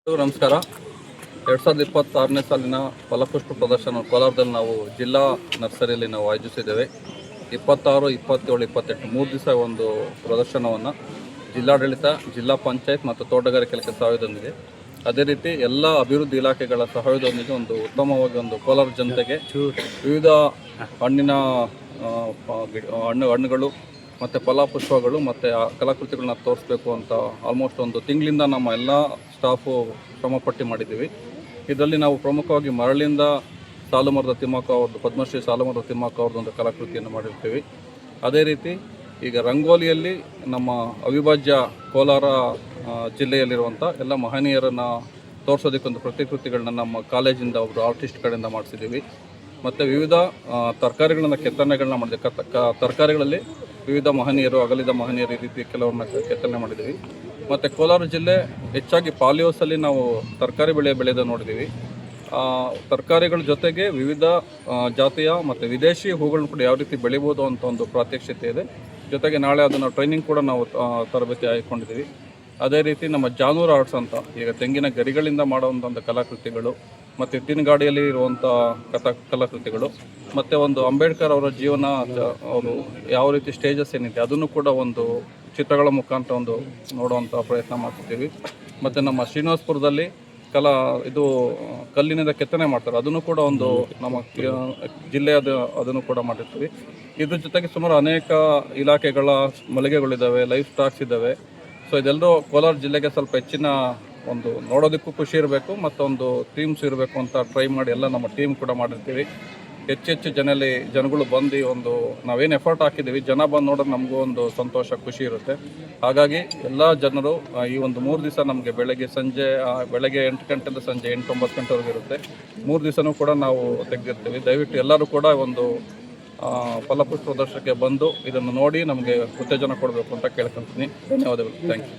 ನಮಸ್ಕಾರ. 2026ನೇ ಸಾಲಿನ ಫಲಪುಷ್ಪ ಪ್ರದರ್ಶನ ಕೋಲಾರದಲ್ಲಿ ನಾವು ಜಿಲ್ಲಾ ನರ್ಸರಿಯಲ್ಲಿ ನಾವು ಆಯೋಜಿಸಿದ್ದೇವೆ. 26, 27, 28 3 ದಿವಸ ಒಂದು ಪ್ರದರ್ಶನವನ್ನು ಜಿಲ್ಲಾಡಳಿತ, ಜಿಲ್ಲಾ ಪಂಚಾಯತ್ ಮತ್ತು ತೋಟಗಾರಿಕೆ ಇಲಾಖೆ ಸಹಯೋಗದೊಂದಿಗೆ, ಅದೇ ರೀತಿ ಎಲ್ಲ ಅಭಿವೃದ್ಧಿ ಇಲಾಖೆಗಳ ಸಹಯೋಗದೊಂದಿಗೆ ಒಂದು ಉತ್ತಮವಾಗಿ ಒಂದು ಕೋಲಾರ ಜನತೆಗೆ ವಿವಿಧ ಹಣ್ಣಿನ ಹಣ್ಣುಗಳು ಮತ್ತು ಫಲಪುಷ್ಪಗಳು ಮತ್ತು ಕಲಾಕೃತಿಗಳನ್ನ ತೋರಿಸ್ಬೇಕು ಅಂತ ಆಲ್ಮೋಸ್ಟ್ ಒಂದು ತಿಂಗಳಿಂದ ನಮ್ಮ ಎಲ್ಲ ಸ್ಟಾಫು ಶ್ರಮಪಟ್ಟು ಮಾಡಿದ್ದೀವಿ. ಇದರಲ್ಲಿ ನಾವು ಪ್ರಮುಖವಾಗಿ ಮರಳಿಂದ ಸಾಲುಮರದ ತಿಮ್ಮಕ್ಕ ಅವ್ರದ್ದು, ಪದ್ಮಶ್ರೀ ಸಾಲುಮರದ ತಿಮ್ಮಕ್ಕ ಅವ್ರದ್ದೊಂದು ಕಲಾಕೃತಿಯನ್ನು ಮಾಡಿರ್ತೀವಿ. ಅದೇ ರೀತಿ ಈಗ ರಂಗೋಲಿಯಲ್ಲಿ ನಮ್ಮ ಅವಿಭಾಜ್ಯ ಕೋಲಾರ ಜಿಲ್ಲೆಯಲ್ಲಿರುವಂಥ ಎಲ್ಲ ಮಹನೀಯರನ್ನು ತೋರಿಸೋದಕ್ಕೊಂದು ಪ್ರತಿಕೃತಿಗಳನ್ನ ನಮ್ಮ ಕಾಲೇಜಿಂದ ಒಬ್ಬರು ಆರ್ಟಿಸ್ಟ್ ಕಡೆಯಿಂದ ಮಾಡಿಸಿದ್ದೀವಿ. ಮತ್ತು ವಿವಿಧ ತರಕಾರಿಗಳನ್ನ ಕೆತ್ತನೆಗಳನ್ನ ಮಾಡಿದೆ. ತರಕಾರಿಗಳಲ್ಲಿ ವಿವಿಧ ಮಹನೀಯರು, ಅಗಲಿದ ಮಹನೀಯರು, ಈ ರೀತಿ ಕೆಲವನ್ನ ಕೆತ್ತನೆ ಮಾಡಿದ್ದೀವಿ. ಮತ್ತು ಕೋಲಾರ ಜಿಲ್ಲೆ ಹೆಚ್ಚಾಗಿ ಪಾಲಿಯೋಸಲ್ಲಿ ನಾವು ತರಕಾರಿ ಬೆಳೆದು ನೋಡಿದ್ದೀವಿ. ತರಕಾರಿಗಳ ಜೊತೆಗೆ ವಿವಿಧ ಜಾತಿಯ ಮತ್ತು ವಿದೇಶಿ ಹೂಗಳನ್ನ ಕೂಡ ಯಾವ ರೀತಿ ಬೆಳಿಬೋದು ಅಂತ ಒಂದು ಪ್ರಾತ್ಯಕ್ಷಿತೆ ಇದೆ. ಜೊತೆಗೆ ನಾಳೆ ಅದನ್ನು ಟ್ರೈನಿಂಗ್ ಕೂಡ ನಾವು ತರಬೇತಿ ಆಯ್ಕೊಂಡಿದ್ದೀವಿ. ಅದೇ ರೀತಿ ನಮ್ಮ ಜಾನೂರು ಆರ್ಟ್ಸ್ ಅಂತ ಈಗ ತೆಂಗಿನ ಗರಿಗಳಿಂದ ಮಾಡುವಂಥ ಕಲಾಕೃತಿಗಳು, ಮತ್ತು ಎತ್ತಿನ ಗಾಡಿಯಲ್ಲಿ ಇರುವಂಥ ಕಲಾಕೃತಿಗಳು, ಮತ್ತು ಒಂದು ಅಂಬೇಡ್ಕರ್ ಅವರ ಜೀವನ, ಅವರು ಯಾವ ರೀತಿ ಸ್ಟೇಜಸ್ ಏನಿದೆ ಅದನ್ನು ಕೂಡ ಒಂದು ಚಿತ್ರಗಳ ಮುಖಾಂತರ ಒಂದು ನೋಡುವಂಥ ಪ್ರಯತ್ನ ಮಾಡ್ತಿದ್ದೀವಿ. ಮತ್ತು ನಮ್ಮ ಶ್ರೀನಿವಾಸಪುರದಲ್ಲಿ ಕಲ್ಲಿನಿಂದ ಕೆತ್ತನೆ ಮಾಡ್ತಾರೆ, ಅದನ್ನು ಕೂಡ ಒಂದು ನಮ್ಮ ಜಿಲ್ಲೆಯದು ಅದನ್ನು ಕೂಡ ಮಾಡಿರ್ತೀವಿ. ಇದ್ರ ಜೊತೆಗೆ ಸುಮಾರು ಅನೇಕ ಇಲಾಖೆಗಳ ಮಳಿಗೆಗಳಿದ್ದಾವೆ, ಲೈಫ್ ಸ್ಟಾಕ್ಸ್ ಇದ್ದಾವೆ. ಸೊ ಇದೆಲ್ಲರೂ ಕೋಲಾರ ಜಿಲ್ಲೆಗೆ ಸ್ವಲ್ಪ ಹೆಚ್ಚಿನ ಒಂದು ನೋಡೋದಕ್ಕೂ ಖುಷಿ ಇರಬೇಕು, ಮತ್ತೊಂದು ಥೀಮ್ಸ್ ಇರಬೇಕು ಅಂತ ಟ್ರೈ ಮಾಡಿ ಎಲ್ಲ ನಮ್ಮ ಟೀಮ್ ಕೂಡ ಮಾಡಿರ್ತೀವಿ. ಹೆಚ್ಚೆಚ್ಚು ಜನಗಳು ಬಂದು ಒಂದು ನಾವೇನು ಎಫರ್ಟ್ ಹಾಕಿದ್ದೀವಿ, ಜನ ಬಂದು ನೋಡೋದು ನಮಗೂ ಒಂದು ಸಂತೋಷ, ಖುಷಿ ಇರುತ್ತೆ. ಹಾಗಾಗಿ ಎಲ್ಲ ಜನರು ಈ ಒಂದು 3 ದಿವಸ ನಮಗೆ ಬೆಳಗ್ಗೆ 8 ಗಂಟೆಯಿಂದ ಸಂಜೆ 8-9 ಗಂಟೆವರೆಗೂ ಇರುತ್ತೆ. 3 ದಿವಸನೂ ಕೂಡ ನಾವು ತೆಗೆದಿರ್ತೀವಿ. ದಯವಿಟ್ಟು ಎಲ್ಲರೂ ಕೂಡ ಒಂದು ಫಲಪುಷ್ಪ ಪ್ರದರ್ಶನಕ್ಕೆ ಬಂದು ಇದನ್ನು ನೋಡಿ ನಮಗೆ ಉತ್ತೇಜನ ಕೊಡಬೇಕು ಅಂತ ಕೇಳ್ಕೊಳ್ತೀನಿ. ಧನ್ಯವಾದಗಳು. Thank you.